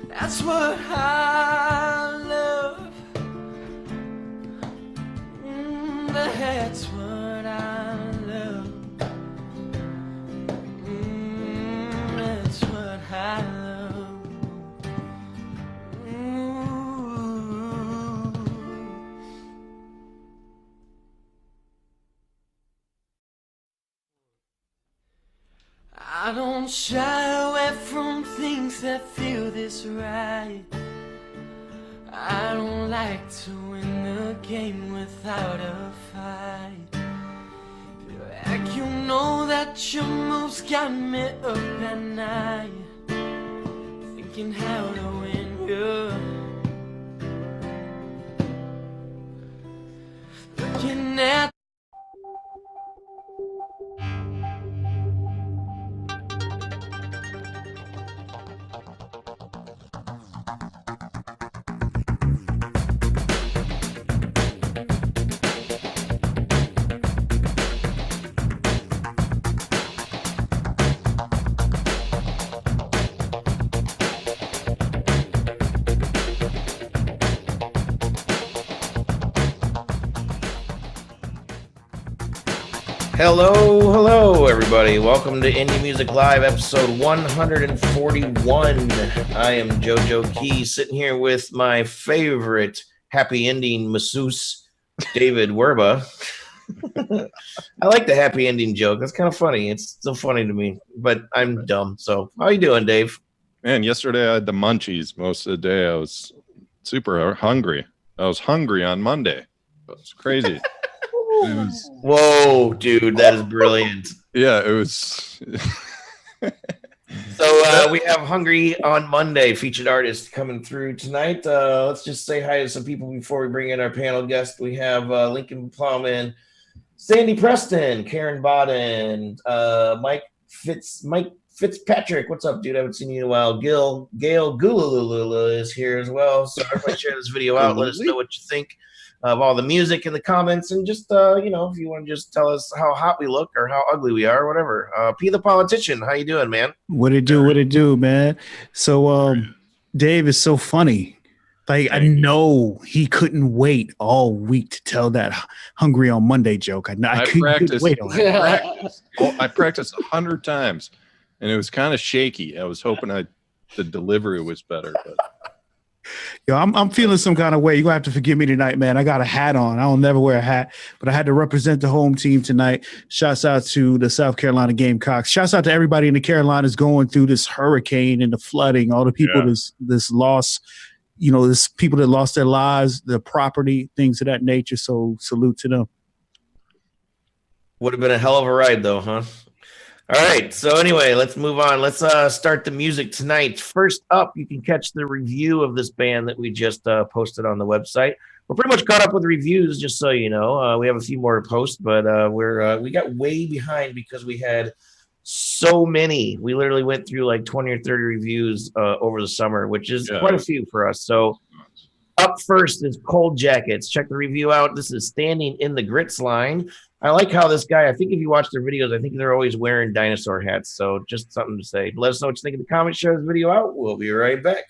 That's what I love. That's what I love. That's what I love. I don't shy away from things that feel this right. I don't like to win the game without a fight. Like you know that your moves got me up at night, thinking how to win you. Looking at Hello, everybody. Welcome to Indie Music Live, episode 141. I am JoeJoeKeys, sitting here with my favorite happy ending masseuse, David Werba. I like the happy ending joke. That's kind of funny. It's still funny to me, but I'm dumb. So how you doing, Dave? Man, yesterday I had the munchies most of the day. I was super hungry. I was hungry on Monday. It was crazy. Whoa, dude, that is brilliant. Yeah, it was. So we have Hungry on Monday featured artist coming through tonight. Let's just say hi to some people before we bring in our panel guest. We have Lincoln Plowman, Sandy Preston, Karen Bodden, Mike Fitzpatrick. What's up, dude? I haven't seen you in a while. Gail Gululula is here as well. So everybody share this video out. Let us know what you think of all the music in the comments, and just if you want to just tell us how hot we look or how ugly we are, or whatever. PThe Politician, how you doing, man? What it do, man? So Dave is so funny. Like, I know he couldn't wait all week to tell that Hungry on Monday joke. I couldn't wait on it. I practiced 100 times, and it was kind of shaky. I was hoping the delivery was better, but Yo, I'm feeling some kind of way. You're going to have to forgive me tonight, man. I got a hat on. I don't never wear a hat, but I had to represent the home team tonight. Shouts out to the South Carolina Gamecocks. Shouts out to everybody in the Carolinas going through this hurricane and the flooding, all the people this loss, this people that lost their lives, their property, things of that nature. So salute to them. Would have been a hell of a ride, though, huh? All right, so anyway, let's move on. Let's start the music tonight. First up, you can catch the review of this band that we just posted on the website. We're pretty much caught up with reviews, just so you know. We have a few more to post, but we got way behind because we had so many. We literally went through like 20 or 30 reviews over the summer, which is quite a few for us. So up first is Cold Jackets. Check the review out. This is Standing in the Grits line. I like how this guy, I think if you watch their videos, I think they're always wearing dinosaur hats. So just something to say. Let us know what you think in the comments. Share this video out. We'll be right back.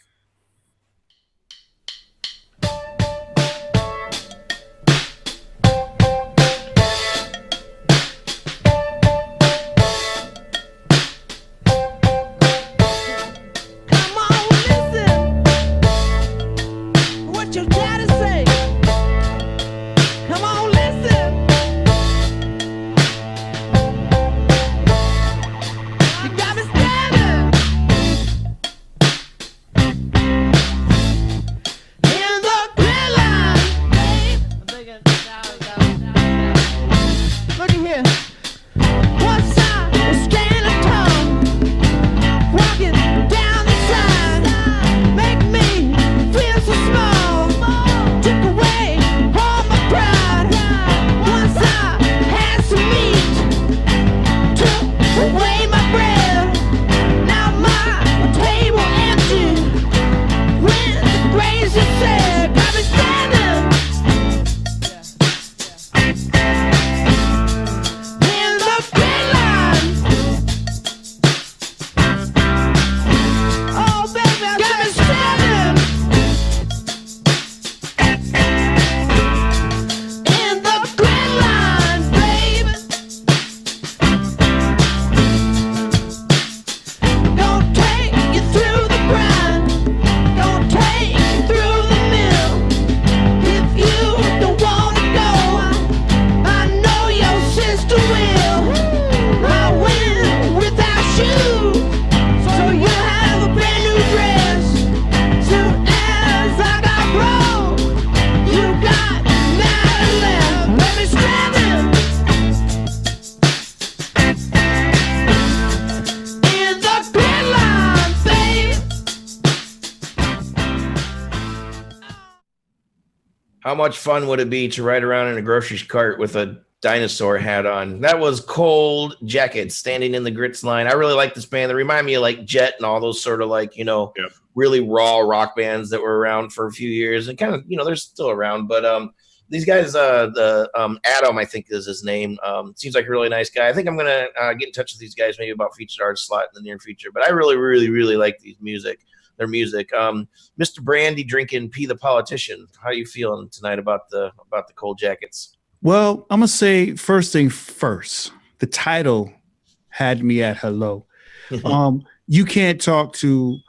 How much fun would it be to ride around in a grocery cart with a dinosaur hat on? That was Cold Jackets, Standing in the Grits line. I really like this band. They remind me of like Jet and all those sort of like, really raw rock bands that were around for a few years and kind of, they're still around. But these guys, Adam, I think is his name. Seems like a really nice guy. I think I'm going to get in touch with these guys maybe about featured artist slot in the near future. But I really, really, really like their music. Mr. Brandy drinking PThe Politician. How are you feeling tonight about the Cold Jackets? Well, I'm going to say first thing first. The title had me at hello. You can't talk to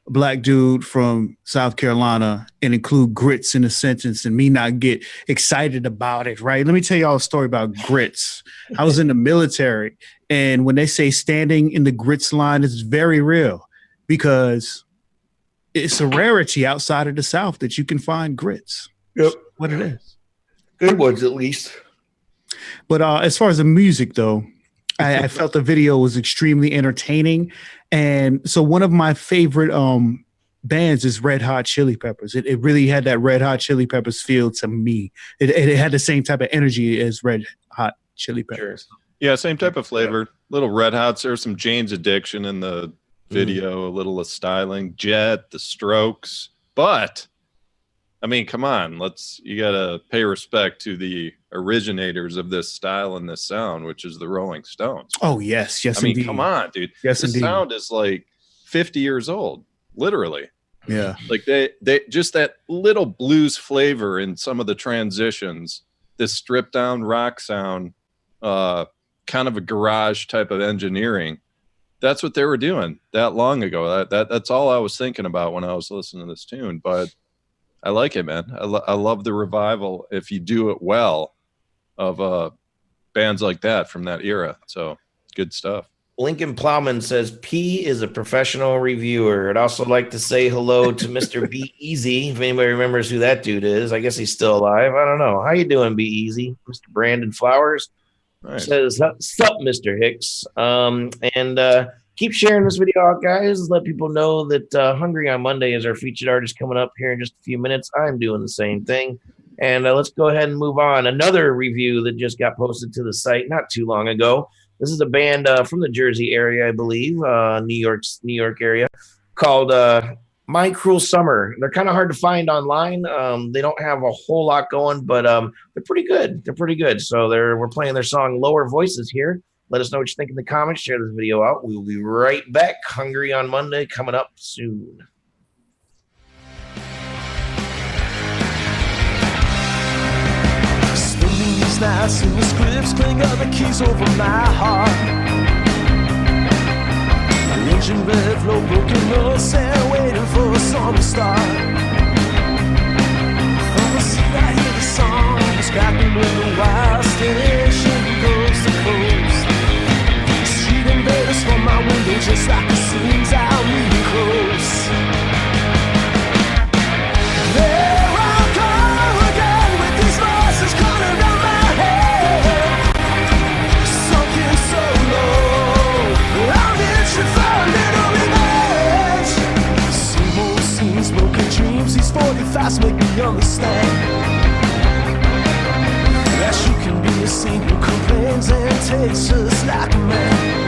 a black dude from South Carolina and include grits in a sentence and me not get excited about it, right? Let me tell y'all a story about grits. I was in the military, and when they say standing in the grits line, it's very real because it's a rarity outside of the South that you can find grits. Yep. What it is. Good ones, at least. But as far as the music, though, I felt the video was extremely entertaining. And so one of my favorite bands is Red Hot Chili Peppers. It really had that Red Hot Chili Peppers feel to me. It had the same type of energy as Red Hot Chili Peppers. Sure. Yeah, same type of flavor. Little Red Hots. There's some Jane's Addiction in the video, a little of styling, Jet, the Strokes. But I mean, come on, you gotta pay respect to the originators of this style and this sound, which is the Rolling Stones. Oh yes, I mean, indeed. come on, dude. Yes, this sound is like 50 years old, literally. Yeah. Like they just that little blues flavor in some of the transitions, this stripped down rock sound, kind of a garage type of engineering. That's what they were doing that long ago. That's all I was thinking about when I was listening to this tune. But I like it, man. I love the revival, if you do it well, of bands like that from that era. So good stuff. Lincoln Plowman says P is a professional reviewer. I'd also like to say hello to Mr. Be Easy. If anybody remembers who that dude is, I guess he's still alive. I don't know. How you doing, Be Easy? Mr. Brandon Flowers says, "Sup, Mr. Hicks?" Keep sharing this video out, guys. Let people know that Hungry on Monday is our featured artist coming up here in just a few minutes. I'm doing the same thing. And let's go ahead and move on. Another review that just got posted to the site not too long ago. This is a band from the Jersey area, I believe, New York area, called My Cruel Summer. They're kind of hard to find online. They don't have a whole lot going, but they're pretty good. They're pretty good. So we're playing their song Lower Voices here. Let us know what you think in the comments. Share this video out. We will be right back. Hungry on Monday coming up soon. Spending these nights in the scripts, cling other keys over my heart. Engine red flow, broken notes, and waiting for a song to start. From the seat I hear the song, scrapping with the wild station goes to coast. Street invaders from my window, just like the scenes I'm reading close. There I go again with these voices calling around my head. Sunken so low, I'm itching for a little revenge. Same old scenes, broken dreams, these 45s make me understand. Yes, you can be a scene who complains and takes just like a man.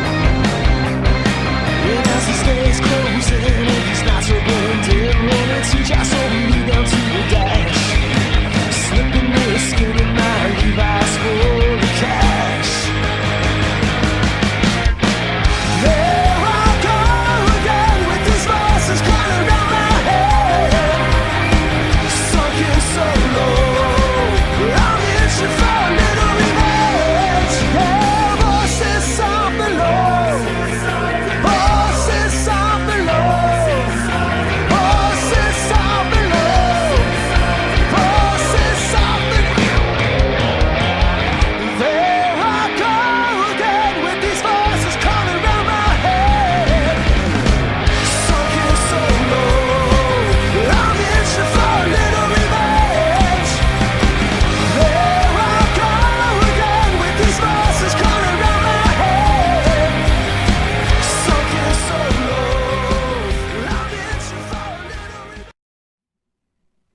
And as these days close in and these nights are going dim, wanna teach us all we need down to the dash. Slipping the skin in my Levi's full of cash. There I go again with these voices calling around my head. Sunken so low, I'm itching for a little revenge. Yeah, voices on below, voices on below.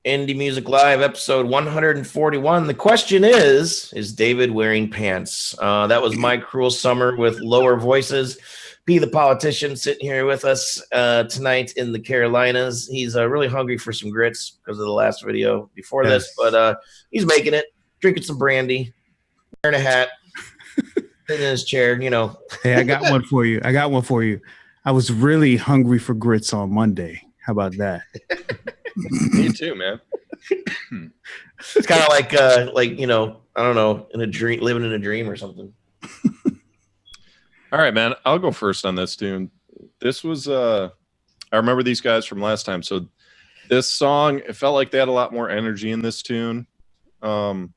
Indie Music Live, episode 141. The question is David wearing pants? That was My Cruel Summer with Lower Voices. The politician sitting here with us tonight in the Carolinas. He's really hungry for some grits because of the last video before this, but he's making it, drinking some brandy, wearing a hat, sitting in his chair, you know. Hey, I got one for you. I was really hungry for grits on Monday. How about that? Me too, man. It's kind of like you know, I don't know, in a dream, living in a dream or something. All right, man. I'll go first on this tune. This was I remember these guys from last time. So this song, it felt like they had a lot more energy in this tune. I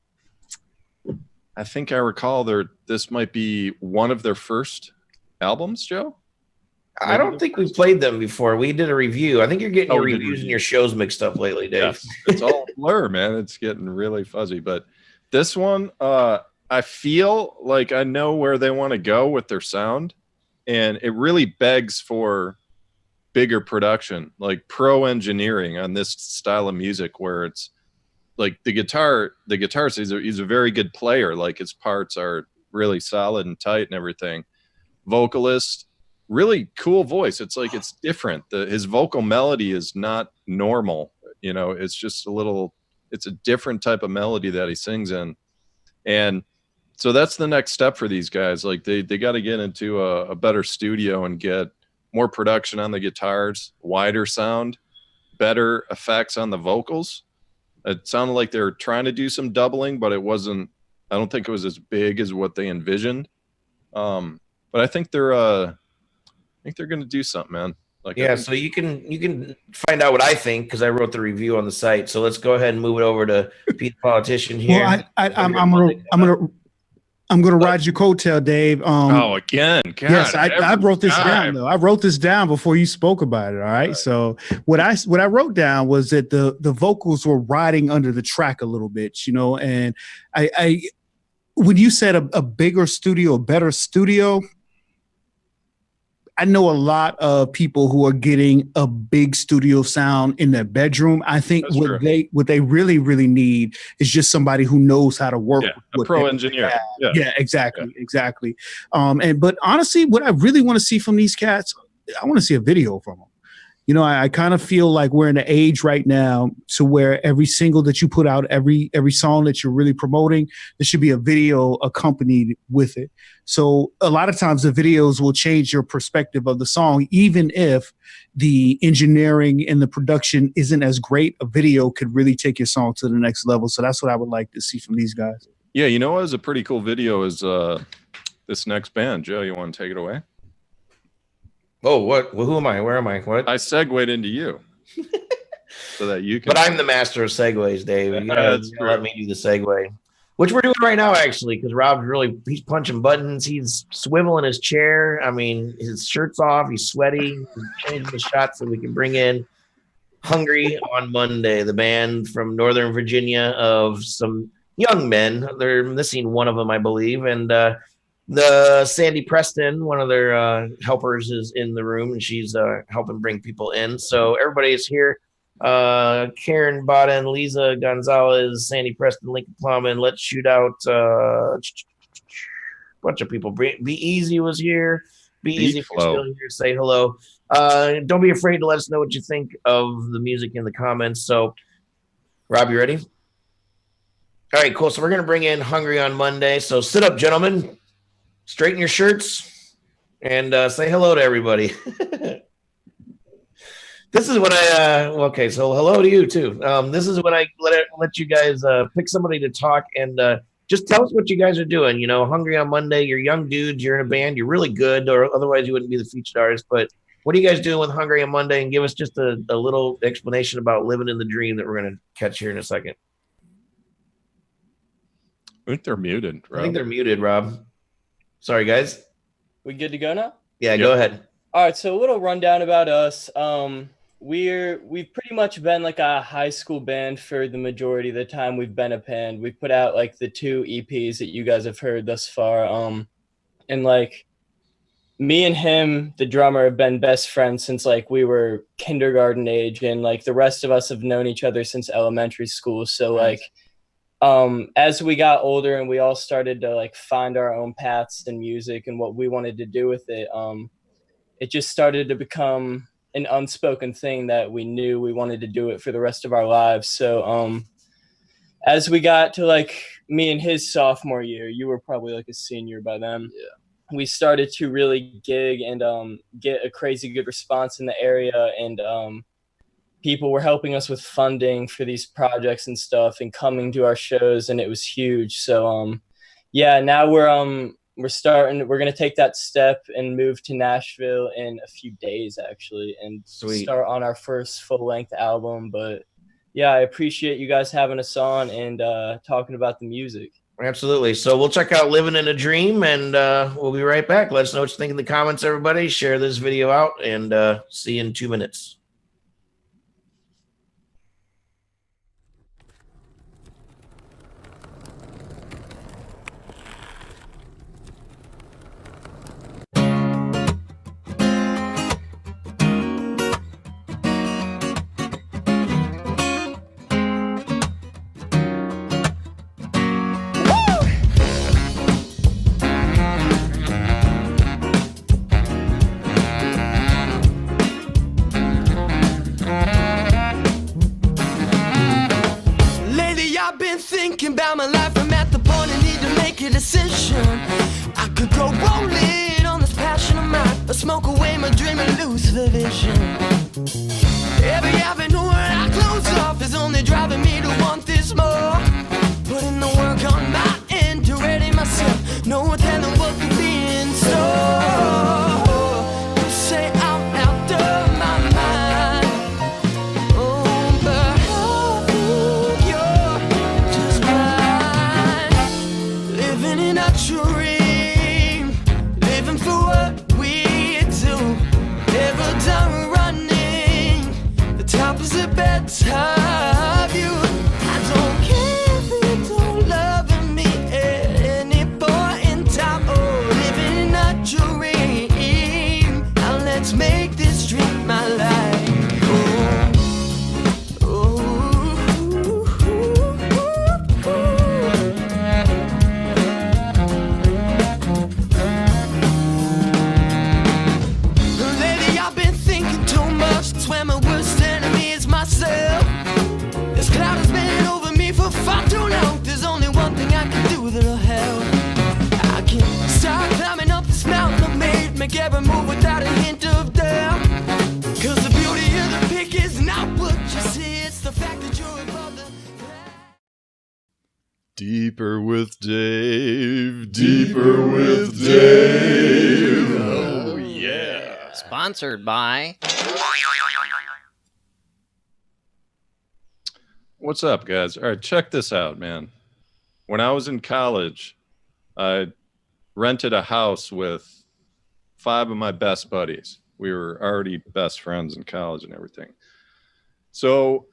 think I recall this might be one of their first albums, Joe. I don't think we've played them before. We did a review. I think you're getting your reviews and your shows mixed up lately, Dave. Yes. It's all blur, man. It's getting really fuzzy. But this one, I feel like I know where they want to go with their sound, and it really begs for bigger production, like pro engineering on this style of music, where it's like the guitarist, he's a very good player. Like his parts are really solid and tight and everything. Vocalist, really cool voice. It's like, it's different. His vocal melody is not normal. You know, it's just it's a different type of melody that he sings in. And so that's the next step for these guys. Like they got to get into a better studio and get more production on the guitars, wider sound, better effects on the vocals. It sounded like they were trying to do some doubling, but I don't think it was as big as what they envisioned. But I think they're going to do something, man. Like, yeah, so you can find out what I think because I wrote the review on the site. So let's go ahead and move it over to Pete the Politician here. Well, I'm gonna ride your coattail, Dave. Again. God, yes, I wrote this down though. I wrote this down before you spoke about it. All right. So what I wrote down was that the vocals were riding under the track a little bit, you know, and I when you said a bigger studio, a better studio, I know a lot of people who are getting a big studio sound in their bedroom. I think what they really, really need is just somebody who knows how to work with a pro engineer. Yeah, exactly. But honestly, what I really want to see from these cats, I want to see a video from them. You know, I kind of feel like we're in an age right now to where every single that you put out, every song that you're really promoting, there should be a video accompanied with it. So a lot of times the videos will change your perspective of the song, even if the engineering and the production isn't as great. A video could really take your song to the next level. So that's what I would like to see from these guys. Yeah, you know what is a pretty cool video is this next band. Joe, you want to take it away? Oh, what? Well, who am I? Where am I? What? I segued into you, so that you can. But I'm the master of segues, Dave. You gotta let me do the segue, which we're doing right now, actually, because Rob's he's punching buttons. He's swiveling his chair. I mean, his shirt's off. He's sweaty. He's changing the shot so we can bring in Hungry on Monday, the band from Northern Virginia of some young men. They're missing one of them, I believe, and the Sandy Preston, one of their helpers, is in the room, and she's helping bring people in. So everybody is here. Karen Baden, Lisa Gonzalez, Sandy Preston, Lincoln Plowman. Let's shoot out a bunch of people. Be Easy was here. Be Easy if you're still here. Say hello. Don't be afraid to let us know what you think of the music in the comments. So, Rob, you ready? All right, cool. So we're going to bring in Hungry on Monday. So sit up, gentlemen. Straighten your shirts and say hello to everybody. This is when okay, so hello to you too. This is when I let you guys pick somebody to talk and just tell us what you guys are doing. You know, Hungry on Monday, you're young dudes, you're in a band, you're really good, or otherwise you wouldn't be the featured artist. But what are you guys doing with Hungry on Monday? And give us just a little explanation about living in the dream that we're going to catch here in a second. I think they're muted, Rob. I think they're muted, Rob. Sorry, guys. We good to go now? Yeah, go ahead. All right, so a little rundown about us. We've pretty much been like a high school band for the majority of the time we've been a band. We've put out like the 2 EPs that you guys have heard thus far. And like me and him, the drummer, have been best friends since like we were kindergarten age, and like the rest of us have known each other since elementary school. So like as we got older and we all started to like find our own paths in music and what we wanted to do with it, it just started to become an unspoken thing that we knew we wanted to do it for the rest of our lives. So as we got to like me and his sophomore year, you were probably like a senior by then. Yeah. We started to really gig and get a crazy good response in the area, and people were helping us with funding for these projects and stuff and coming to our shows, and it was huge. So yeah, now we're going to take that step and move to Nashville in a few days actually, and start on our first full-length album. But yeah, I appreciate you guys having us on and talking about the music. Absolutely. So we'll check out Living in a Dream, and we'll be right back. Let us know what you think in the comments, everybody. Share this video out, and see you in 2 minutes. Thinking about my life, I'm at the point I need to make a decision. I could go rolling on this passion of mine, or smoke away my dream and lose the vision. Every avenue I close off is only driving me to want this more. Putting the work on my end to ready myself, no telling what could be in store. You say I'm out of my mind, oh, but I think you're just mine. Living in a dream, living for what we do. Never done running, the top is a better view. I don't care if you don't love me at any point in time. Oh, living in a dream, now let's make this dream my life. Lately I've been thinking too much, that's where my worst enemy is myself. This cloud has been over me for far too long. There's only one thing I can do that'll help. I can start climbing up this mountain I've made, make every move without a hint of doubt. Cause the beauty of the pic is not what you see, it's the fact that you're above the clouds. Deeper with Dave. Deeper with Dave. Oh, yeah. Sponsored by. What's up, guys? All right, check this out, man. When I was in college, I rented a house with 5 of my best buddies. We were already best friends in college and everything. So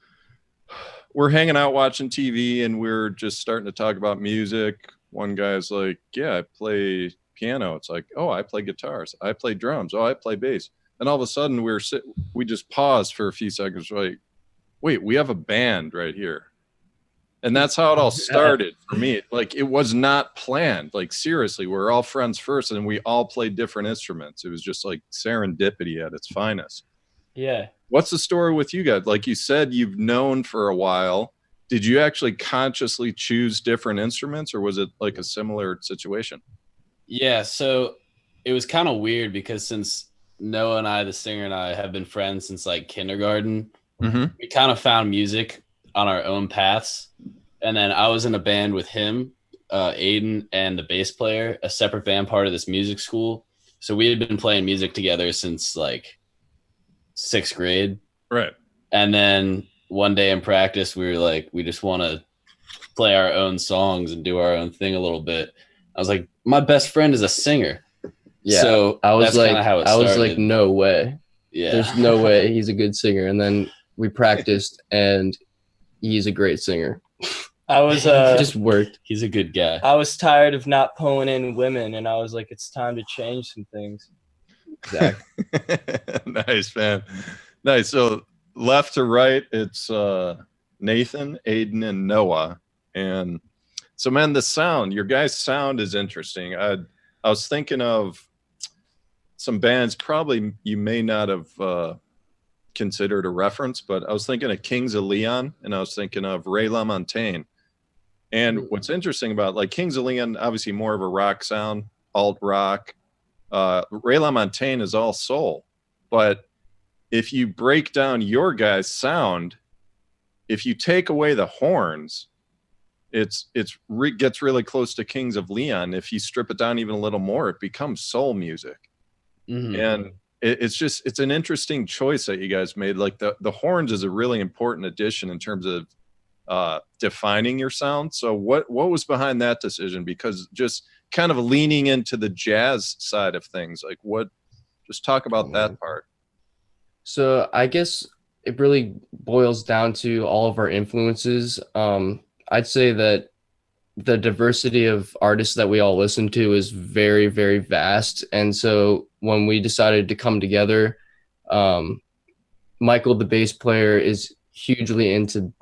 we're hanging out watching TV, and we're just starting to talk about music. One guy's like, yeah, I play piano. It's like, oh, I play guitars. I play drums. Oh, I play bass. And all of a sudden we just paused for a few seconds. We're like, wait, we have a band right here. And that's how it all started for me. Like, it was not planned. Like, seriously, we're all friends first, and we all played different instruments. It was just like serendipity at its finest. Yeah. What's the story with you guys? Like you said, you've known for a while. Did you actually consciously choose different instruments, or was it like a similar situation? Yeah, so it was kind of weird because since Noah and I, the singer, and I have been friends since like kindergarten, we kind of found music on our own paths. And then I was in a band with him, Aiden, and the bass player, a separate band part of this music school. So we had been playing music together since like 6th grade. Right. And then one day in practice, we were like, we just want to play our own songs and do our own thing a little bit. I was like, my best friend is a singer. Yeah. So I was that's like, kinda how it I was started. like, no way. Yeah. There's no way he's a good singer. And then we practiced, and he's a great singer. I was It just worked. He's a good guy. I was tired of not pulling in women, and I was like, it's time to change some things. Zach. Nice, man. Nice. So left to right, it's Nathan, Aiden, and Noah. And so, man, the sound, your guys' sound is interesting. I was thinking of some bands probably you may not have considered a reference, but I was thinking of Kings of Leon, and I was thinking of Ray LaMontagne. And what's interesting about like Kings of Leon, obviously more of a rock sound, alt rock. Ray LaMontagne is all soul. But if you break down your guys' sound, if you take away the horns, gets really close to Kings of Leon. If you strip it down even a little more, it becomes soul music. Mm-hmm. And it's an interesting choice that you guys made. Like the horns is a really important addition in terms of defining your sound. So what was behind that decision? Because just kind of leaning into the jazz side of things, like just talk about that part. So I guess it really boils down to all of our influences. I'd say that the diversity of artists that we all listen to is very, very vast. And so when we decided to come together, Michael, the bass player, is hugely into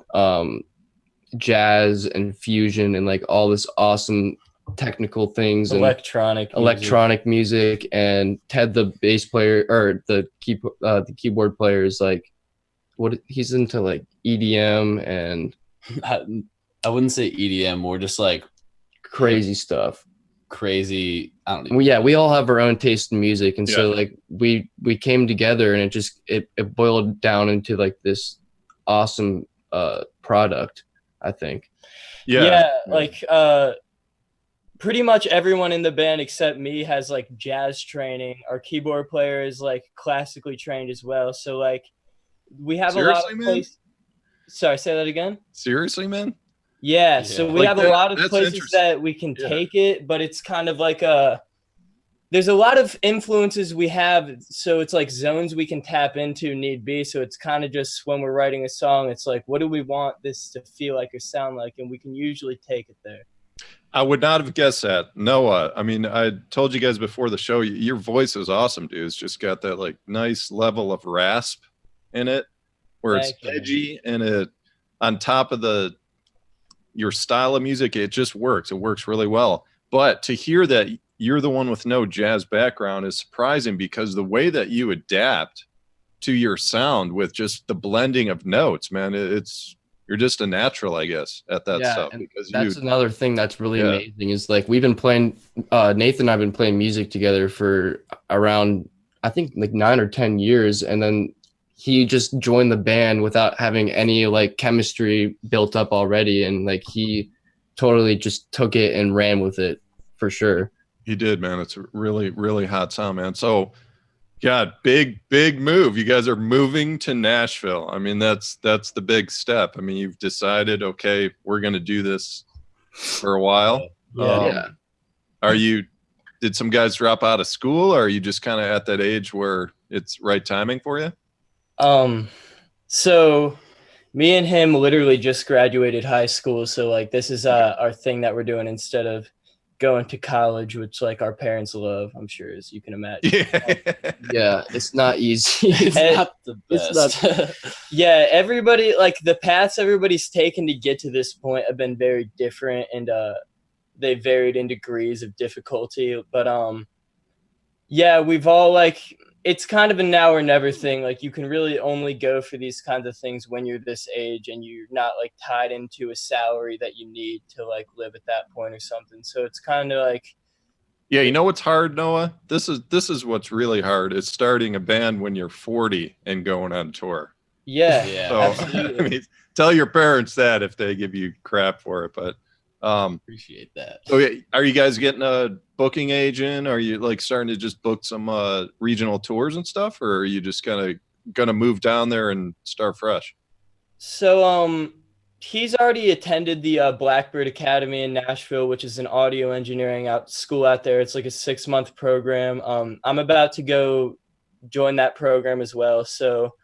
jazz and fusion and like all this awesome technical things, electronic music. And Ted, the bass player, or the keyboard player, is like, he's into like EDM and I wouldn't say EDM, more just like crazy stuff. Crazy. I don't know. Well, yeah, we all have our own taste in music, and so like we came together, and it boiled down into like this awesome product, I think. Like pretty much everyone in the band except me has like jazz training. Our keyboard player is like classically trained as well, so like we have a lot of places. Sorry, say that again. Seriously, man? Yeah, so we like have a lot of places that we can take it, but it's kind of like there's a lot of influences we have, so it's like zones we can tap into need be. So it's kind of just when we're writing a song, it's like, what do we want this to feel like or sound like? And we can usually take it there. I would not have guessed that. Noah, I mean, I told you guys before the show, your voice is awesome, dude. It's just got that like nice level of rasp in it, where it's edgy, and it on top of your style of music, it just works. It works really well. But to hear that you're the one with no jazz background is surprising, because the way that you adapt to your sound with just the blending of notes, man, you're just a natural, I guess, at that stuff. Because that's another thing that's really amazing is like we've been playing, Nathan and I've been playing music together for around, I think like 9 or 10 years. And then he just joined the band without having any like chemistry built up already. And like, he totally just took it and ran with it for sure. He did, man. It's a really, really hot sound, man. So God, big move. You guys are moving to Nashville. I mean, that's the big step. I mean, you've decided, okay, we're going to do this for a while. Did some guys drop out of school, or are you just kind of at that age where it's right timing for you? So me and him literally just graduated high school. So like, this is our thing that we're doing instead of going to college, which like our parents love, I'm sure, as you can imagine. Yeah, it's not easy. It's not the best. Yeah, everybody, like the paths everybody's taken to get to this point have been very different, and they varied in degrees of difficulty. But yeah, we've all like, it's kind of a now or never thing. Like, you can really only go for these kinds of things when you're this age and you're not like tied into a salary that you need to like live at that point or something. So it's kind of like, yeah, you know what's hard, Noah? This is what's really hard. It's starting a band when you're 40 and going on tour. Yeah, so, absolutely. I mean, tell your parents that if they give you crap for it, but appreciate that. So are you guys getting a booking agent? Are you like starting to just book some regional tours and stuff, or are you just kind of gonna move down there and start fresh? So he's already attended the Blackbird Academy in Nashville, which is an audio engineering school out there. It's like a 6-month program. I'm about to go join that program as well, so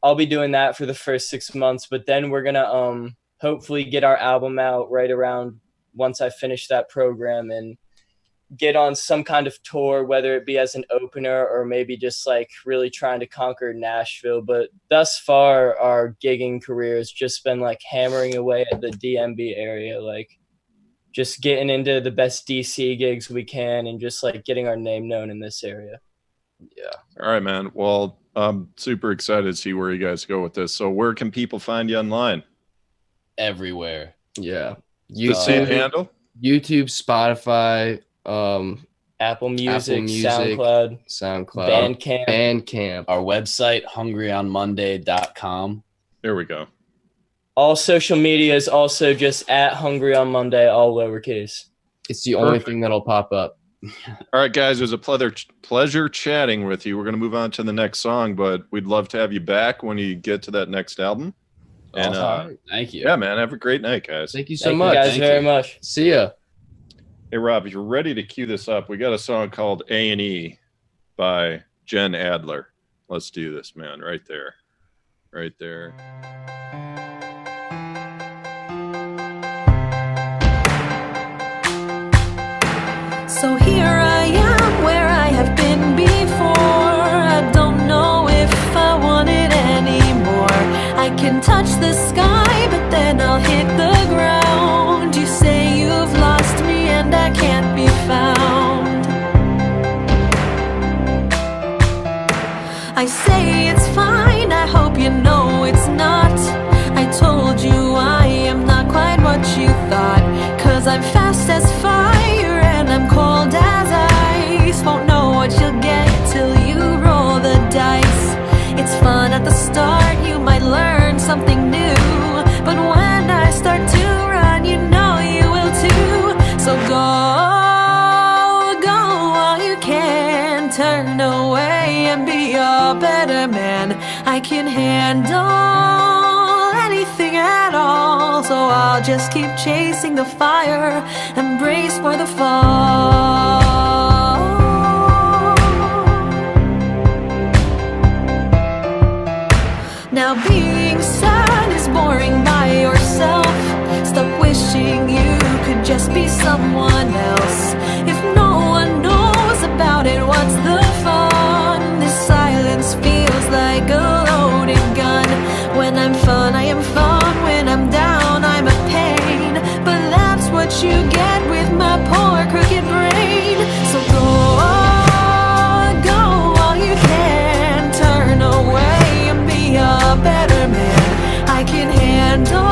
I'll be doing that for the first 6 months. But then we're gonna hopefully get our album out right around once I finish that program, and get on some kind of tour, whether it be as an opener or maybe just like really trying to conquer Nashville. But thus far, our gigging career has just been like hammering away at the DMV area, like just getting into the best DC gigs we can and just like getting our name known in this area. Yeah. All right, man. Well, I'm super excited to see where you guys go with this. So where can people find you online? Everywhere. Yeah. The same handle? YouTube, Spotify, Apple Music, Music, SoundCloud, Bandcamp. Our website, hungryonmonday.com. There we go. All social media is also just at Hungry on Monday, all lowercase. It's the only thing that'll pop up. All right, guys, it was a pleasure chatting with you. We're going to move on to the next song, but we'd love to have you back when you get to that next album. And thank you. Yeah, man, have a great night, guys. Thank you so Thank much. you guys very much. See ya. Hey, Rob, if you're ready to cue this up, we got a song called A&E by Jenn Adler. Let's do this, man. Right there. Right there. So here I am where I have been before. I don't know if I want it anymore. I can touch the sky, but then I'll hit the ground. You say you've lost me and I can't be found. I say it's fine, I hope you know it's not. I told you I am not quite what you thought. 'Cause I'm fast as fire and I'm cold as ice. Won't know what you'll get till you roll the dice. It's fun at the start, you might learn something new. But when I start to run, you know you will too. So go while you can. Turn away and be a better man. I can handle anything at all. So I'll just keep chasing the fire and brace for the fall. Now being sad is boring by yourself. Stop wishing you could just be someone else. If no one knows about it, what's the fun? This silence feels like a loaded gun. When I'm fun, I am fun. When I'm down, I'm a pain. But that's what you get with my poor crooked brain. So go while you can. Turn away and be a better man. I can handle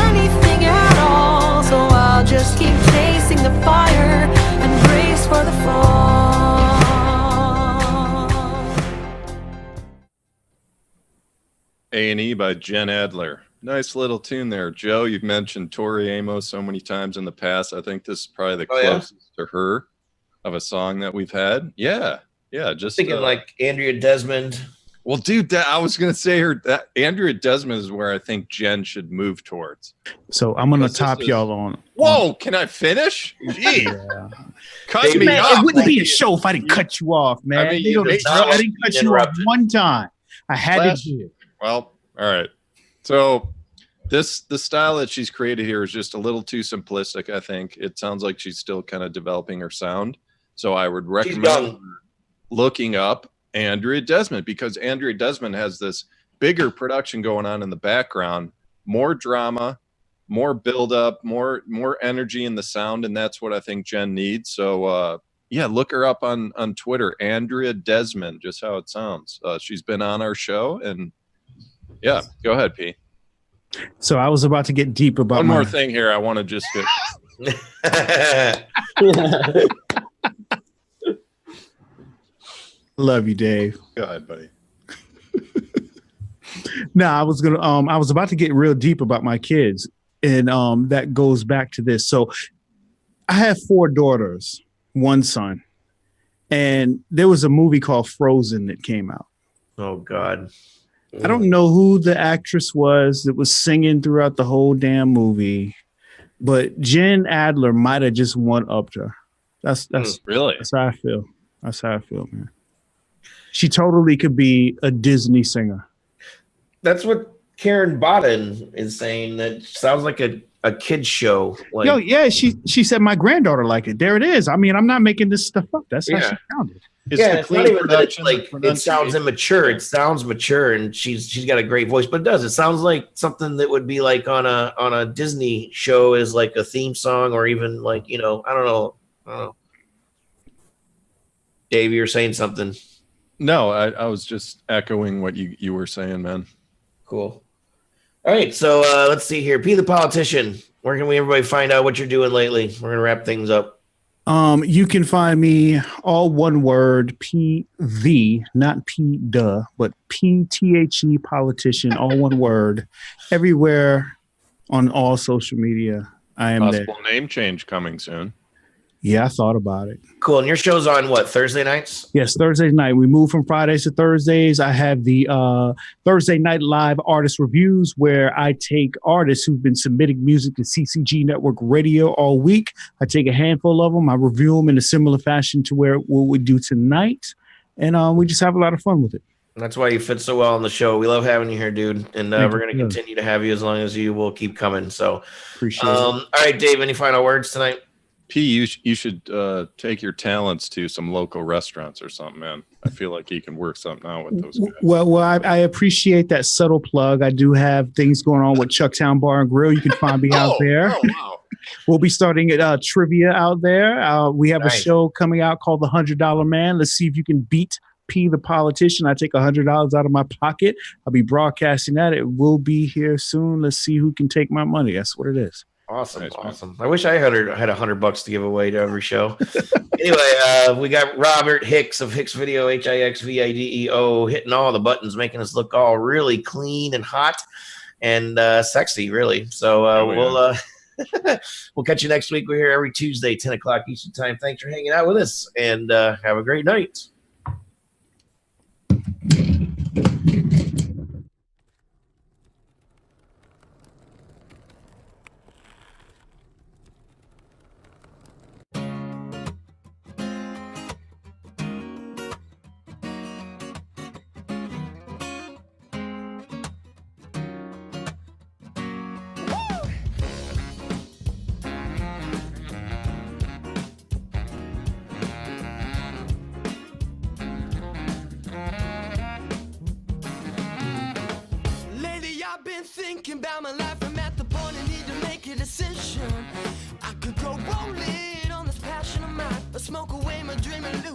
anything at all. So I'll just keep chasing the fire and brace for the fall. A&E by Jenn Adler. Nice little tune there. Joe, you've mentioned Tori Amos so many times in the past. I think this is probably the closest to her of a song that we've had. Yeah. Just Thinking like Andrea Desmond. Well, dude, I was going to say that Andrea Desmond is where I think Jen should move towards. So I'm gonna top y'all on. Whoa, can I finish? Gee, cut Hey, me man, off. it wouldn't be a show if I didn't cut you off, man. I mean, You know the drill. I didn't cut you off interrupted. one time. I had to do it. Well, all right. So the style that she's created here is just a little too simplistic, I think. It sounds like she's still kind of developing her sound. So I would recommend looking up Andrea Desmond, because Andrea Desmond has this bigger production going on in the background, more drama, more build-up, more energy in the sound, and that's what I think Jen needs. So yeah, look her up on Twitter, Andrea Desmond, just how it sounds. She's been on our show, and yeah, go ahead, P. So I was about to get deep about One more thing here. I want to just hit. Love you, Dave. Go ahead, buddy. No, I was about to get real deep about my kids, and that goes back to this. So I have 4 daughters, 1 son, and there was a movie called Frozen that came out. Oh God. I don't know who the actress was that was singing throughout the whole damn movie, but Jenn Adler might have just one-upped her. That's Really? That's how I feel. That's how I feel, man. She totally could be a Disney singer. That's what Karen Bodden is saying that sounds like a kid's show. Like, Yo, yeah, she said my granddaughter liked it. There it is. I mean, I'm not making this stuff up. That's how she sounded. It's not even that it's like it sounds immature. It sounds mature, and she's got a great voice, but it does. It sounds like something that would be like on a Disney show as like a theme song, or even like, you know, I don't know. Dave, you're saying something. No, I was just echoing what you were saying, man. Cool. All right, so let's see here. P the Politician. Where can everybody find out what you're doing lately? We're gonna wrap things up. You can find me all one word, PThe, not PThe, but PThe Politician, all one word, everywhere on all social media. I am Possible there. Name change coming soon. Yeah, I thought about it. Cool. And your show's on what, Thursday nights? Yes, Thursday night. We move from Fridays to Thursdays. I have the Thursday night live artist reviews where I take artists who've been submitting music to CCG Network Radio all week. I take a handful of them. I review them in a similar fashion to what we do tonight. And we just have a lot of fun with it. That's why you fit so well on the show. We love having you here, dude. And we're going to continue to have you as long as you will keep coming. So appreciate it. All right, Dave, any final words tonight? P, you should take your talents to some local restaurants or something, man. I feel like you can work something out with those guys. Well, I appreciate that subtle plug. I do have things going on with Chucktown Bar and Grill. You can find me out there. Oh, wow. We'll be starting at trivia out there. We have a show coming out called The $100 Man. Let's see if you can beat P the Politician. I take $100 out of my pocket. I'll be broadcasting that. It will be here soon. Let's see who can take my money. That's what it is. Awesome. Nice, awesome. I wish I had $100 to give away to every show. Anyway, we got Robert Hicks of Hixvideo, Hixvideo, hitting all the buttons, making us look all really clean and hot and sexy, really. So we'll catch you next week. We're here every Tuesday, 10 o'clock Eastern time. Thanks for hanging out with us, and have a great night. Lately I've been thinking about my life.